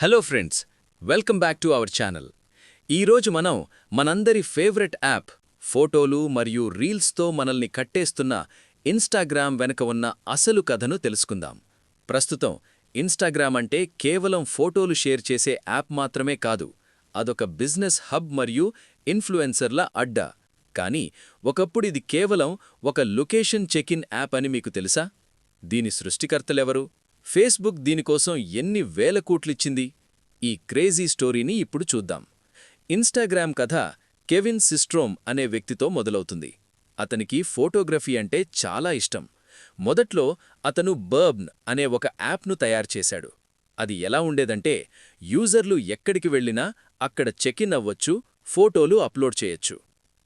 Hello friends, welcome back to our channel. ఈరోజు మనం మనందరి ఫేవరెట్ యాప్ ఫోటోలు మరియు రీల్స్తో మనల్ని కట్టేస్తున్న ఇన్స్టాగ్రామ్ వెనుక ఉన్న అసలు కథను తెలుసుకుందాం. ప్రస్తుతం ఇన్స్టాగ్రామ్ అంటే కేవలం ఫోటోలు షేర్ చేసే యాప్ మాత్రమే కాదు, అదొక బిజినెస్ హబ్ మరియు ఇన్ఫ్లుయెన్సర్ల అడ్డా. కానీ ఒకప్పుడు ఇది కేవలం ఒక లొకేషన్ చెక్-ఇన్ యాప్ అని మీకు తెలుసా? దీని సృష్టికర్తలెవరు? ఫేస్బుక్ దీనికోసం ఎన్ని వేల కోట్లిచ్చింది? ఈ క్రేజీ స్టోరీని ఇప్పుడు చూద్దాం. ఇన్స్టాగ్రామ్ కథ కెవిన్ సిస్ట్రోమ్ అనే వ్యక్తితో మొదలవుతుంది. అతనికి ఫోటోగ్రఫీ అంటే చాలా ఇష్టం. మొదట్లో అతను బర్బ్న్ అనే ఒక యాప్ను తయారుచేశాడు. అది ఎలా ఉండేదంటే, యూజర్లు ఎక్కడికి వెళ్ళినా అక్కడ చెక్-ఇన్ అవ్వచ్చు, ఫోటోలు అప్లోడ్ చేయొచ్చు.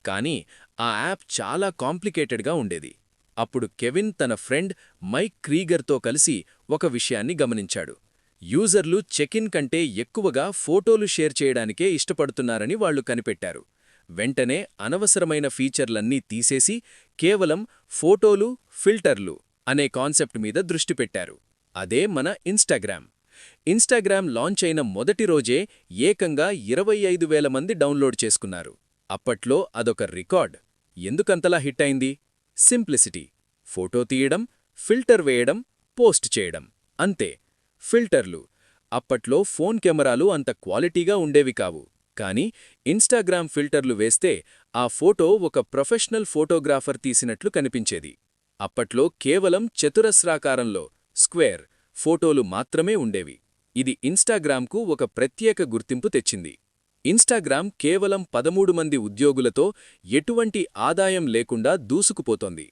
కానీ ఆ యాప్ చాలా కాంప్లికేటెడ్గా ఉండేది. అప్పుడు కెవిన్ తన ఫ్రెండ్ మైక్ క్రీగర్తో కలిసి ఒక విషయాన్ని గమనించాడు. యూజర్లు చెక్-ఇన్ కంటే ఎక్కువగా ఫోటోలు షేర్ చేయడానికే ఇష్టపడుతున్నారని వాళ్లు కనిపెట్టారు. వెంటనే అనవసరమైన ఫీచర్లన్నీ తీసేసి కేవలం ఫోటోలు, ఫిల్టర్లు అనే కాన్సెప్ట్ మీద దృష్టి పెట్టారు. అదే మన ఇన్స్టాగ్రామ్. ఇన్స్టాగ్రామ్ లాంచ్ అయిన మొదటి రోజే ఏకంగా 25,000 మంది డౌన్లోడ్ చేసుకున్నారు. అప్పట్లో అదొక రికార్డ్. ఎందుకంతలా హిట్ అయింది? సింప్లిసిటీ. ఫోటో తీయడం, ఫిల్టర్ వేయడం, పోస్ట్ చేయడం, అంతే. ఫిల్టర్లు. అప్పట్లో ఫోన్ కెమెరాలు అంత క్వాలిటీగా ఉండేవి కావు. కానీ ఇన్స్టాగ్రామ్ ఫిల్టర్లు వేస్తే ఆ ఫోటో ఒక ప్రొఫెషనల్ ఫోటోగ్రాఫర్ తీసినట్లు కనిపించేది. అప్పట్లో కేవలం చతురస్రాకారంలో స్క్వేర్ ఫోటోలు మాత్రమే ఉండేవి. ఇది ఇన్స్టాగ్రామ్కు ఒక ప్రత్యేక గుర్తింపు తెచ్చింది. ఇన్స్టాగ్రామ్ కేవలం 13 మంది ఉద్యోగులతో ఎటువంటి ఆదాయం లేకుండా దూసుకుపోతోంది.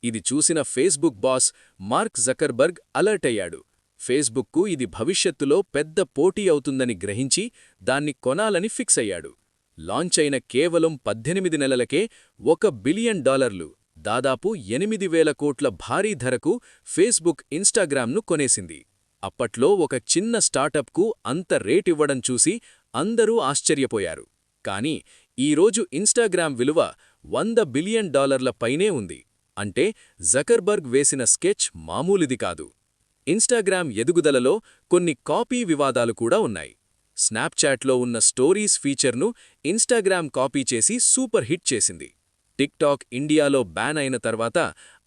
ఇది చూసిన Facebook boss mark Zuckerberg alert అయ్యాడు. ఫేస్బుక్కు ఇది భవిష్యత్తులో పెద్ద పోటీ అవుతుందని గ్రహించి దాన్ని కొనాలని ఫిక్స్ అయ్యాడు. లాంచ్ అయిన కేవలం 18 నెలలకే $1 బిలియన్, దాదాపు 8,000 కోట్ల భారీ ధరకు ఫేస్బుక్ ఇన్స్టాగ్రామ్ను కొనేసింది. అప్పట్లో ఒక చిన్న స్టార్టప్కు అంత రేటివ్వడం చూసి అందరూ ఆశ్చర్యపోయారు. కానీ ఈరోజు ఇన్స్టాగ్రామ్ విలువ $100 బిలియన్ పైనే ఉంది. అంటే జకర్బర్గ్ వేసిన స్కెచ్ మామూలుది కాదు. ఇన్స్టాగ్రామ్ ఎదుగుదలలో కొన్ని కాపీ వివాదాలు కూడా ఉన్నాయి. స్నాప్చాట్లో ఉన్న స్టోరీస్ ఫీచర్ను ఇన్స్టాగ్రామ్ కాపీ చేసి సూపర్ హిట్ చేసింది. టిక్టాక్ ఇండియాలో బ్యాన్ అయిన తర్వాత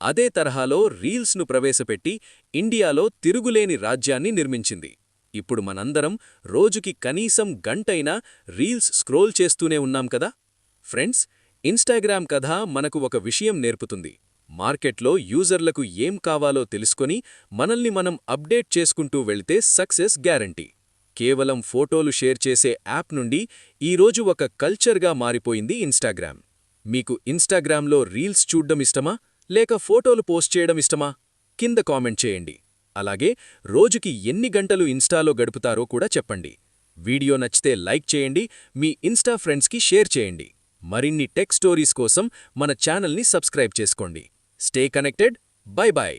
అదే తరహాలో రీల్స్ను ప్రవేశపెట్టి ఇండియాలో తిరుగులేని రాజ్యాన్ని నిర్మించింది. ఇప్పుడు మనందరం రోజుకి కనీసం గంటైనా రీల్స్ స్క్రోల్ చేస్తూనే ఉన్నాం కదా. ఫ్రెండ్స్, ఇన్స్టాగ్రామ్ కథ మనకు ఒక విషయం నేర్పుతుంది. మార్కెట్లో యూజర్లకు ఏం కావాలో తెలుసుకొని మనల్ని మనం అప్డేట్ చేసుకుంటూ వెళ్తే సక్సెస్ గ్యారంటీ. కేవలం ఫోటోలు షేర్ చేసే యాప్ నుండి ఈరోజు ఒక కల్చర్గా మారిపోయింది ఇన్స్టాగ్రామ్. మీకు ఇన్స్టాగ్రామ్లో రీల్స్ చూడ్డం ఇష్టమా, లేక ఫోటోలు పోస్ట్ చేయడం ఇష్టమా? కింద కామెంట్ చేయండి. అలాగే రోజుకి ఎన్ని గంటలు ఇన్స్టాలో గడుపుతారో కూడా చెప్పండి. వీడియో నచ్చితే లైక్ చేయండి, మీ ఇన్స్టా ఫ్రెండ్స్కి షేర్ చేయండి. మరిన్ని టెక్ స్టోరీస్ కోసం మన ఛానల్ని సబ్స్క్రైబ్ చేసుకోండి. Stay connected. Bye bye.